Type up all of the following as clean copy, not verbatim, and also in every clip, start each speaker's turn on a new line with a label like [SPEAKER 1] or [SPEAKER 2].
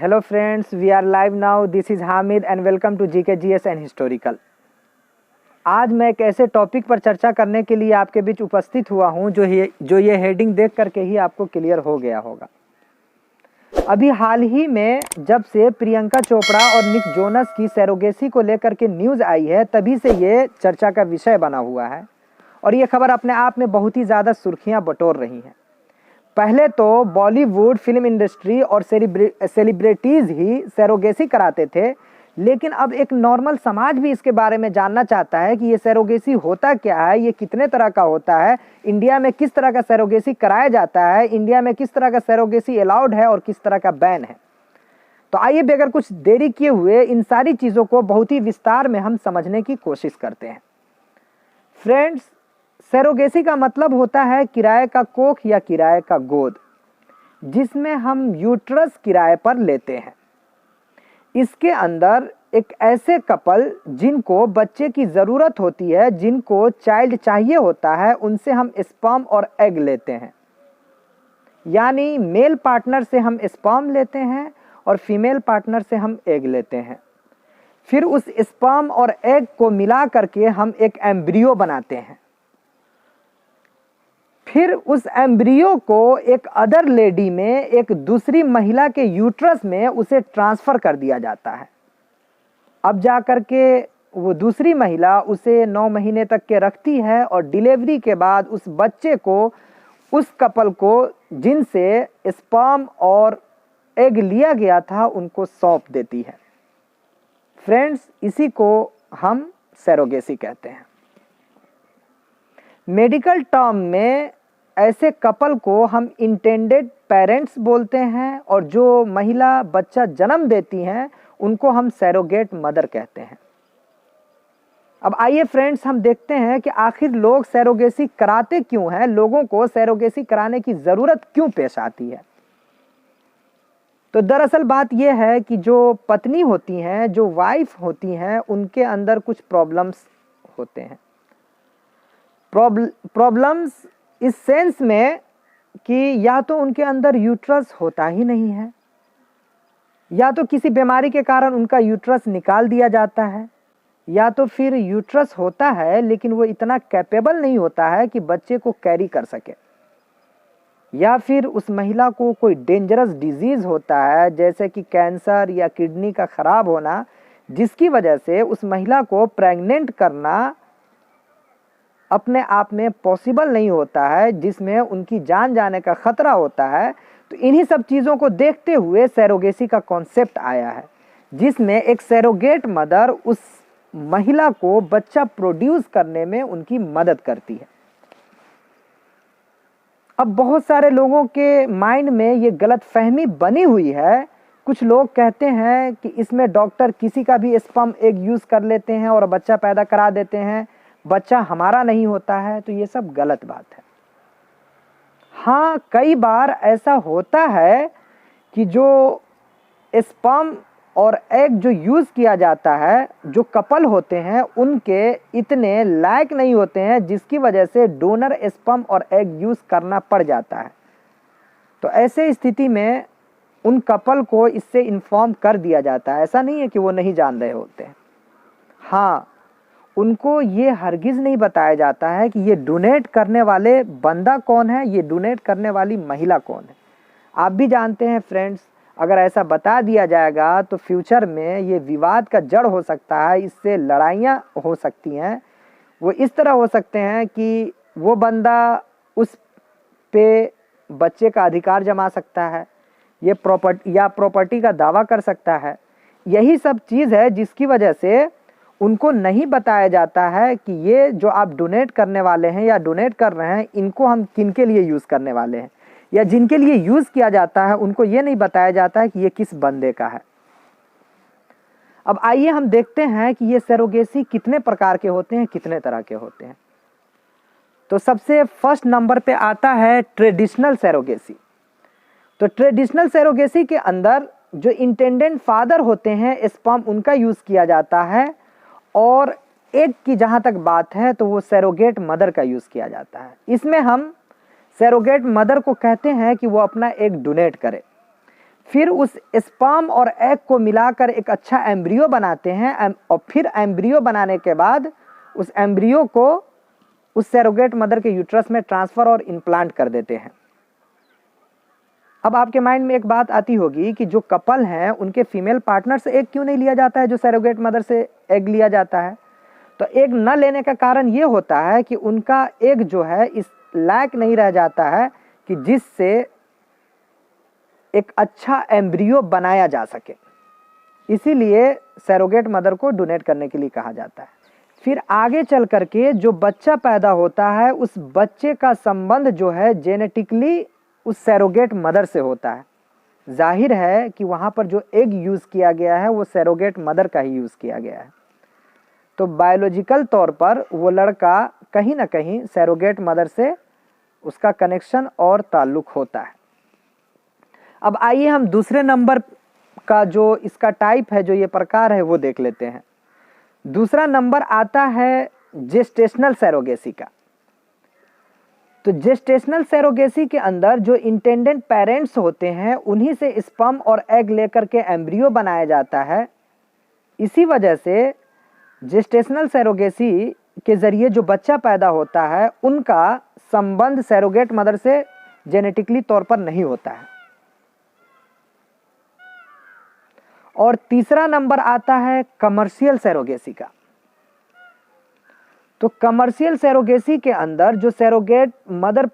[SPEAKER 1] Hello friends, we are live now. This is Hamid and welcome to GK GS and Historical. आज मैं एक ऐसे topic पर चर्चा करने के लिए आपके बीच उपस्थित हुआ हूं जो ये हेडिंग देख करके ही आपको क्लियर हो गया होगा। अभी हाल ही में जब से प्रियंका चोपड़ा और निक जोनस की सरोगेसी को लेकर के न्यूज़ आई है, तभी से ये चर्चा का विषय बना हुआ है और ये खबर अपने आप में बहुत ही ज़्यादा सुर्खियाँ बटोर रही हैं। पहले तो बॉलीवुड फिल्म इंडस्ट्री और सेलिब्रिटीज़ ही सरोगेसी कराते थे, लेकिन अब एक नॉर्मल समाज भी इसके बारे में जानना चाहता है कि ये सरोगेसी होता क्या है, ये कितने तरह का होता है, इंडिया में किस तरह का सरोगेसी कराया जाता है, इंडिया में किस तरह का सरोगेसी अलाउड है और किस तरह का बैन है। तो आइए बगैर कुछ देरी किए हुए इन सारी चीज़ों को बहुत ही विस्तार में हम समझने की कोशिश करते हैं। फ्रेंड्स, सरोगेसी का मतलब होता है किराए का कोख या किराए का गोद, जिसमें हम यूट्रस किराए पर लेते हैं। इसके अंदर एक ऐसे कपल जिनको बच्चे की ज़रूरत होती है, जिनको चाइल्ड चाहिए होता है, उनसे हम स्पर्म और एग लेते हैं। यानी मेल पार्टनर से हम स्पर्म लेते हैं और फीमेल पार्टनर से हम एग लेते हैं। फिर उस स्पर्म और एग को मिला करके हम एक एम्ब्रियो बनाते हैं। फिर उस एम्ब्रियो को एक अदर लेडी में, एक दूसरी महिला के यूट्रस में उसे ट्रांसफ़र कर दिया जाता है। अब जा कर के वो दूसरी महिला उसे 9 महीने तक के रखती है और डिलीवरी के बाद उस बच्चे को उस कपल को जिनसे स्पर्म और एग लिया गया था उनको सौंप देती है। फ्रेंड्स, इसी को हम सरोगेसी कहते हैं। मेडिकल टर्म में ऐसे कपल को हम इंटेंडेड पेरेंट्स बोलते हैं और जो महिला बच्चा जन्म देती हैं उनको हम सरोगेट मदर कहते हैं। अब आइए फ्रेंड्स, हम देखते हैं कि आखिर लोग सरोगेसी कराते क्यों हैं, लोगों को सरोगेसी कराने की ज़रूरत क्यों पेश आती है। तो दरअसल बात यह है कि जो पत्नी होती हैं, जो वाइफ होती हैं, उनके अंदर कुछ प्रॉब्लम्स होते हैं। प्रॉब्लम्स इस सेंस में कि या तो उनके अंदर यूट्रस होता ही नहीं है, या तो किसी बीमारी के कारण उनका यूट्रस निकाल दिया जाता है, या तो फिर यूट्रस होता है लेकिन वो इतना कैपेबल नहीं होता है कि बच्चे को कैरी कर सके, या फिर उस महिला को कोई डेंजरस डिजीज़ होता है जैसे कि कैंसर या किडनी का ख़राब होना, जिसकी वजह से उस महिला को प्रेग्नेंट करना अपने आप में पॉसिबल नहीं होता है, जिसमें उनकी जान जाने का ख़तरा होता है। तो इन्हीं सब चीज़ों को देखते हुए सरोगेसी का कॉन्सेप्ट आया है, जिसमें एक सरोगेट मदर उस महिला को बच्चा प्रोड्यूस करने में उनकी मदद करती है। अब बहुत सारे लोगों के माइंड में ये गलतफहमी बनी हुई है। कुछ लोग कहते हैं कि इसमें डॉक्टर किसी का भी स्पर्म एग यूज़ कर लेते हैं और बच्चा पैदा करा देते हैं, बच्चा हमारा नहीं होता है। तो ये सब गलत बात है। हाँ, कई बार ऐसा होता है कि जो स्पर्म और एग जो यूज़ किया जाता है, जो कपल होते हैं उनके इतने लायक नहीं होते हैं, जिसकी वजह से डोनर स्पर्म और एग यूज़ करना पड़ जाता है। तो ऐसे स्थिति में उन कपल को इससे इन्फॉर्म कर दिया जाता है। ऐसा नहीं है कि वो नहीं जान रहे होते हैं। हाँ, उनको ये हरगिज़ नहीं बताया जाता है कि ये डोनेट करने वाले बंदा कौन है, ये डोनेट करने वाली महिला कौन है। आप भी जानते हैं फ्रेंड्स, अगर ऐसा बता दिया जाएगा तो फ्यूचर में ये विवाद का जड़ हो सकता है, इससे लड़ाइयाँ हो सकती हैं। वो इस तरह हो सकते हैं कि वो बंदा उस पे बच्चे का अधिकार जमा सकता है, ये प्रॉपर्टी का दावा कर सकता है। यही सब चीज़ है जिसकी वजह से उनको नहीं बताया जाता है कि ये जो आप डोनेट करने वाले हैं या डोनेट कर रहे हैं, इनको हम किन के लिए यूज़ करने वाले हैं, या जिनके लिए यूज़ किया जाता है उनको ये नहीं बताया जाता है कि ये किस बंदे का है। अब आइए हम देखते हैं कि ये सरोगेसी कितने प्रकार के होते हैं, कितने तरह के होते हैं। तो सबसे फर्स्ट नंबर पे आता है ट्रेडिशनल सरोगेसी। तो ट्रेडिशनल सरोगेसी के अंदर जो इंटेंडेंट फादर होते हैं, स्पर्म उनका यूज़ किया जाता है, और एग की जहाँ तक बात है तो वो सरोगेट मदर का यूज़ किया जाता है। इसमें हम सरोगेट मदर को कहते हैं कि वो अपना एग डोनेट करे। फिर उस स्पर्म और एग को मिलाकर एक अच्छा एम्ब्रियो बनाते हैं और फिर एम्ब्रियो बनाने के बाद उस एम्ब्रियो को उस सरोगेट मदर के यूट्रस में ट्रांसफर और इम्प्लांट कर देते हैं। अब आपके माइंड में एक बात आती होगी कि जो कपल हैं उनके फीमेल पार्टनर से एग क्यों नहीं लिया जाता है जो सरोगेट मदर से एग लिया जाता है? तो एग न लेने का कारण ये होता है कि उनका एग जो है इस लायक नहीं रह जाता है कि जिससे एक अच्छा एम्ब्रियो बनाया जा सके, इसीलिए सरोगेट मदर को डोनेट करने के लिए कहा जाता है। फिर आगे चल करके जो बच्चा पैदा होता है उस बच्चे का संबंध जो है जेनेटिकली उस सरोगेट मदर से होता है। जाहिर है कि वहाँ पर जो एग यूज़ किया गया है वो सरोगेट मदर का ही यूज़ किया गया है, तो बायोलॉजिकल तौर पर वो लड़का कहीं ना कहीं सरोगेट मदर से उसका कनेक्शन और ताल्लुक होता है। अब आइए हम दूसरे नंबर का जो इसका टाइप है, जो ये प्रकार है, वो देख लेते हैं। दूसरा नंबर आता है जेस्टेशनल सरोगेसी का। तो जेस्टेशनल सरोगेसी के अंदर जो इंटेंडेंट पेरेंट्स होते हैं उन्हीं से स्पर्म और एग लेकर के एम्ब्रियो बनाया जाता है। इसी वजह से जेस्टेशनल सरोगेसी के ज़रिए जो बच्चा पैदा होता है उनका संबंध सरोगेट मदर से जेनेटिकली तौर पर नहीं होता है। और तीसरा नंबर आता है कमर्शियल सरोगेसी का। तो कमर्शियल सरोगेसी के अंदर जो सरोगेट मदर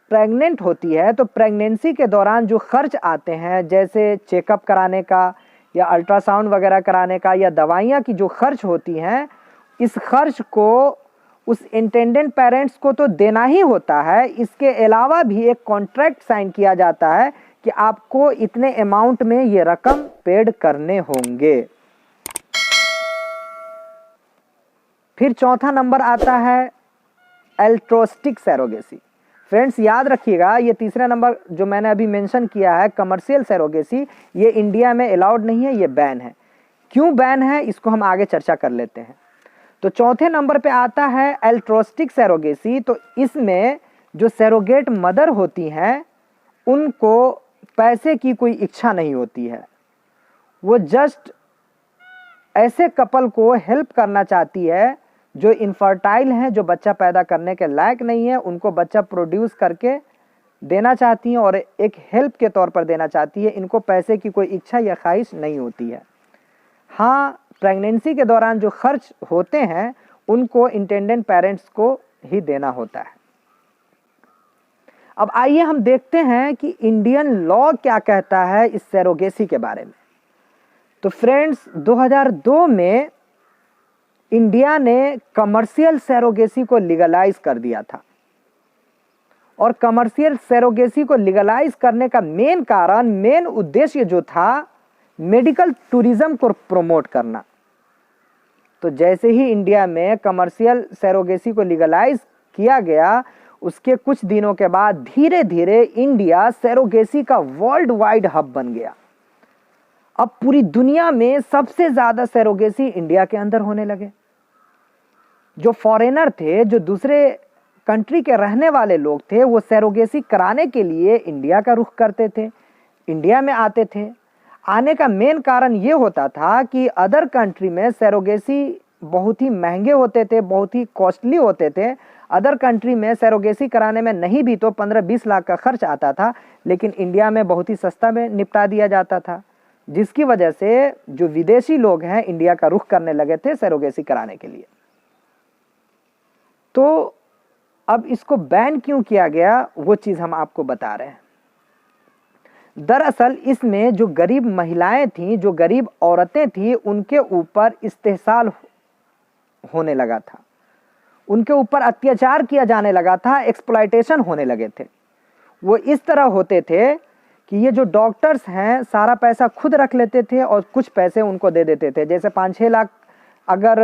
[SPEAKER 1] प्रेग्नेंट होती है तो प्रेगनेंसी के दौरान जो खर्च आते हैं, जैसे चेकअप कराने का या अल्ट्रासाउंड वगैरह कराने का या दवाइयाँ की जो खर्च होती हैं, इस खर्च को उस इंटेंडेंट पेरेंट्स को तो देना ही होता है। इसके अलावा भी एक कॉन्ट्रैक्ट साइन किया जाता है कि आपको इतने अमाउंट में ये रकम पेड करने होंगे। फिर चौथा नंबर आता है एल्ट्रोस्टिक सरोगेसी। फ्रेंड्स याद रखिएगा, ये तीसरा नंबर जो मैंने अभी मेंशन किया है कमर्शियल सरोगेसी, ये इंडिया में अलाउड नहीं है, ये बैन है। क्यों बैन है इसको हम आगे चर्चा कर लेते हैं। तो चौथे नंबर पे आता है एल्ट्रोस्टिक सरोगेसी। तो इसमें जो सरोगेट मदर होती हैं उनको पैसे की कोई इच्छा नहीं होती है, वो जस्ट ऐसे कपल को हेल्प करना चाहती है जो इनफर्टाइल हैं, जो बच्चा पैदा करने के लायक नहीं है, उनको बच्चा प्रोड्यूस करके देना चाहती हैं और एक हेल्प के तौर पर देना चाहती है। इनको पैसे की कोई इच्छा या ख्वाहिश नहीं होती है। हाँ, प्रेगनेंसी के दौरान जो खर्च होते हैं उनको इंटेंडेंट पेरेंट्स को ही देना होता है। अब आइए हम देखते हैं कि इंडियन लॉ क्या कहता है इस सरोगेसी के बारे में। तो फ्रेंड्स 2002 में इंडिया ने कमर्शियल सरोगेसी को लीगलाइज कर दिया था। और कमर्शियल सरोगेसी को लीगलाइज करने का मेन उद्देश्य जो था मेडिकल टूरिज्म को प्रमोट करना। तो जैसे ही इंडिया में कमर्शियल सरोगेसी को लीगलाइज किया गया, उसके कुछ दिनों के बाद धीरे धीरे इंडिया सरोगेसी का वर्ल्ड वाइड हब बन गया। अब पूरी दुनिया में सबसे ज़्यादा सरोगेसी इंडिया के अंदर होने लगे। जो फॉरेनर थे, जो दूसरे कंट्री के रहने वाले लोग थे, वो सरोगेसी कराने के लिए इंडिया का रुख करते थे, इंडिया में आते थे। आने का मेन कारण ये होता था कि अदर कंट्री में सरोगेसी बहुत ही महंगे होते थे, बहुत ही कॉस्टली होते थे। अदर कंट्री में सरोगेसी कराने में नहीं भी तो 15-20 लाख का खर्च आता था, लेकिन इंडिया में बहुत ही सस्ता में निपटा दिया जाता था, जिसकी वजह से जो विदेशी लोग हैं इंडिया का रुख करने लगे थे सरोगेसी कराने के लिए। तो अब इसको बैन क्यों किया गया वो चीज़ हम आपको बता रहे हैं। दरअसल इसमें जो गरीब महिलाएं थीं, जो गरीब औरतें थीं, उनके ऊपर इस्तेहसाल होने लगा था, उनके ऊपर अत्याचार किया जाने लगा था, एक्सप्लॉयटेशन होने लगे थे। वो इस तरह होते थे कि ये जो डॉक्टर्स हैं सारा पैसा खुद रख लेते थे और कुछ पैसे उनको दे देते थे। जैसे 5-6 लाख अगर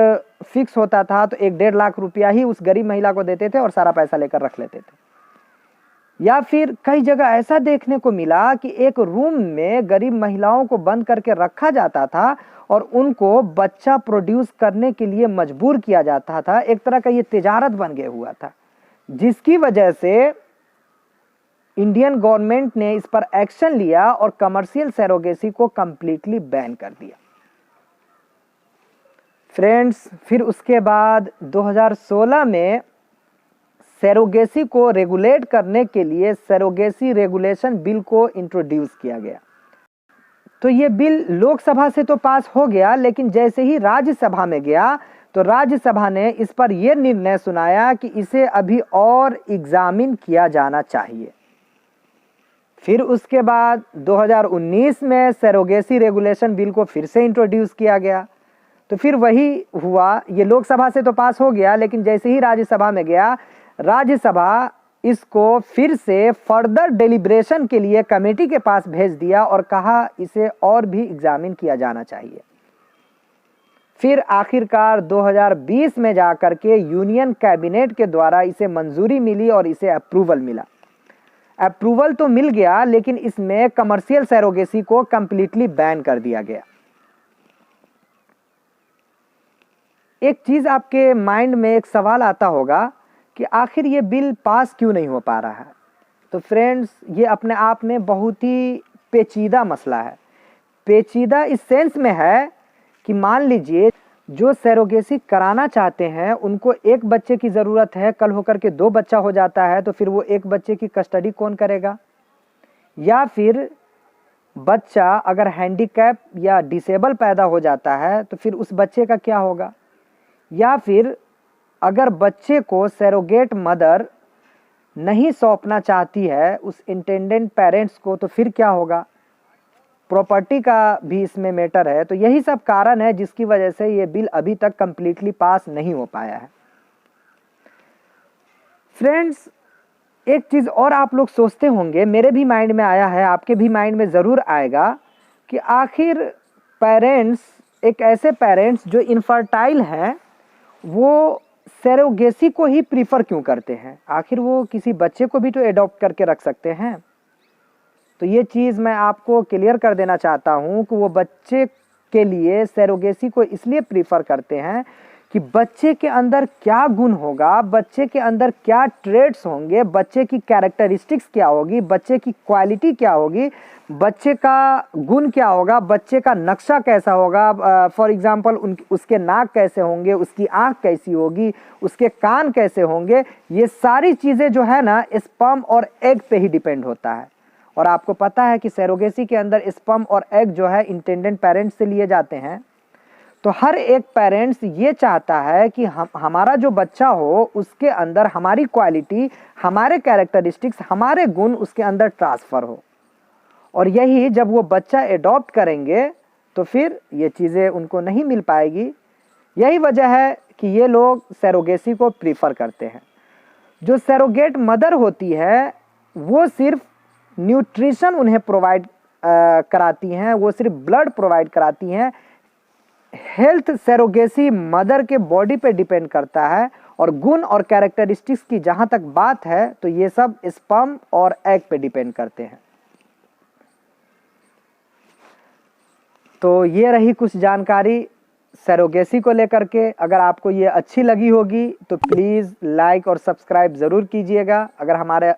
[SPEAKER 1] फिक्स होता था तो 1-1.5 लाख रुपया ही उस गरीब महिला को देते थे और सारा पैसा लेकर रख लेते थे। या फिर कई जगह ऐसा देखने को मिला कि एक रूम में गरीब महिलाओं को बंद करके रखा जाता था और उनको बच्चा प्रोड्यूस करने के लिए मजबूर किया जाता था। एक तरह का ये तिजारत बन गया हुआ था, जिसकी वजह से इंडियन गवर्नमेंट ने इस पर एक्शन लिया और कमर्शियल सरोगेसी को कंप्लीटली बैन कर दिया। फ्रेंड्स, फिर उसके बाद 2016 में सरोगेसी को रेगुलेट करने के लिए सरोगेसी रेगुलेशन बिल को इंट्रोड्यूस किया गया। तो ये बिल लोकसभा से तो पास हो गया, लेकिन जैसे ही राज्यसभा में गया तो राज्यसभा ने इस पर यह निर्णय सुनाया कि इसे अभी और एग्जामिन किया जाना चाहिए। फिर उसके बाद 2019 में सरोगेसी रेगुलेशन बिल को फिर से इंट्रोड्यूस किया गया। तो फिर वही हुआ, ये लोकसभा से तो पास हो गया, लेकिन जैसे ही राज्यसभा में गया, राज्यसभा इसको फिर से फर्दर डेलिब्रेशन के लिए कमेटी के पास भेज दिया और कहा इसे और भी एग्जामिन किया जाना चाहिए। फिर आखिरकार 2020 में जाकर के यूनियन कैबिनेट के द्वारा इसे मंजूरी मिली और इसे अप्रूवल मिला। अप्रूवल तो मिल गया, लेकिन इसमें कमर्शियल सरोगेसी को कंप्लीटली बैन कर दिया गया। एक चीज आपके माइंड में एक सवाल आता होगा कि आखिर ये बिल पास क्यों नहीं हो पा रहा है। तो फ्रेंड्स, ये अपने आप में बहुत ही पेचीदा मसला है। पेचीदा इस सेंस में है कि मान लीजिए जो सरोगेसी कराना चाहते हैं उनको एक बच्चे की ज़रूरत है, कल होकर के 2 बच्चा हो जाता है, तो फिर वो एक बच्चे की कस्टडी कौन करेगा? या फिर बच्चा अगर हैंडीकैप या डिसेबल पैदा हो जाता है तो फिर उस बच्चे का क्या होगा? या फिर अगर बच्चे को सरोगेट मदर नहीं सौंपना चाहती है उस इंटेंडेंट पेरेंट्स को, तो फिर क्या होगा? प्रॉपर्टी का भी इसमें मैटर है। तो यही सब कारण है जिसकी वजह से ये बिल अभी तक कंप्लीटली पास नहीं हो पाया है। फ्रेंड्स, एक चीज़ और आप लोग सोचते होंगे, मेरे भी माइंड में आया है, आपके भी माइंड में ज़रूर आएगा कि आखिर पेरेंट्स, एक ऐसे पेरेंट्स जो इनफर्टाइल हैं, वो सरोगेसी को ही प्रीफर क्यों करते हैं? आखिर वो किसी बच्चे को भी तो एडॉप्ट करके रख सकते हैं। तो ये चीज़ मैं आपको क्लियर कर देना चाहता हूँ कि वो बच्चे के लिए सरोगेसी को इसलिए प्रीफर करते हैं कि बच्चे के अंदर क्या गुण होगा, बच्चे के अंदर क्या ट्रेड्स होंगे, बच्चे की कैरेक्टरिस्टिक्स क्या होगी, बच्चे की क्वालिटी क्या होगी, बच्चे का गुण क्या होगा, बच्चे का नक्शा कैसा होगा। फॉर एग्जांपल उसके नाक कैसे होंगे, उसकी आँख कैसी होगी, उसके कान कैसे होंगे। ये सारी चीज़ें जो है ना, स्पर्म और एग पे ही डिपेंड होता है। और आपको पता है कि सरोगेसी के अंदर स्पर्म और एग जो है इंटेंडेंट पेरेंट्स से लिए जाते हैं। तो हर एक पेरेंट्स ये चाहता है कि हमारा जो बच्चा हो उसके अंदर हमारी क्वालिटी, हमारे कैरेक्टरिस्टिक्स, हमारे गुण उसके अंदर ट्रांसफ़र हो। और यही जब वो बच्चा एडॉप्ट करेंगे तो फिर ये चीज़ें उनको नहीं मिल पाएगी। यही वजह है कि ये लोग सरोगेसी को प्रीफर करते हैं। जो सरोगेट मदर होती है वो सिर्फ न्यूट्रिशन उन्हें प्रोवाइड कराती हैं, वो सिर्फ ब्लड प्रोवाइड कराती हैं। हेल्थ सरोगेसी मदर के बॉडी पे डिपेंड करता है। और गुण और कैरेक्टरिस्टिक्स की जहाँ तक बात है तो ये सब स्पर्म और एग पे डिपेंड करते हैं। तो ये रही कुछ जानकारी सरोगेसी को लेकर के। अगर आपको ये अच्छी लगी होगी तो प्लीज़ लाइक और सब्सक्राइब ज़रूर कीजिएगा। अगर हमारे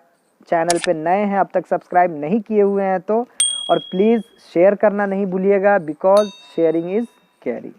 [SPEAKER 1] चैनल पे नए हैं, अब तक सब्सक्राइब नहीं किए हुए हैं तो, और प्लीज़ शेयर करना नहीं भूलिएगा, बिकॉज शेयरिंग इज़ केयरिंग।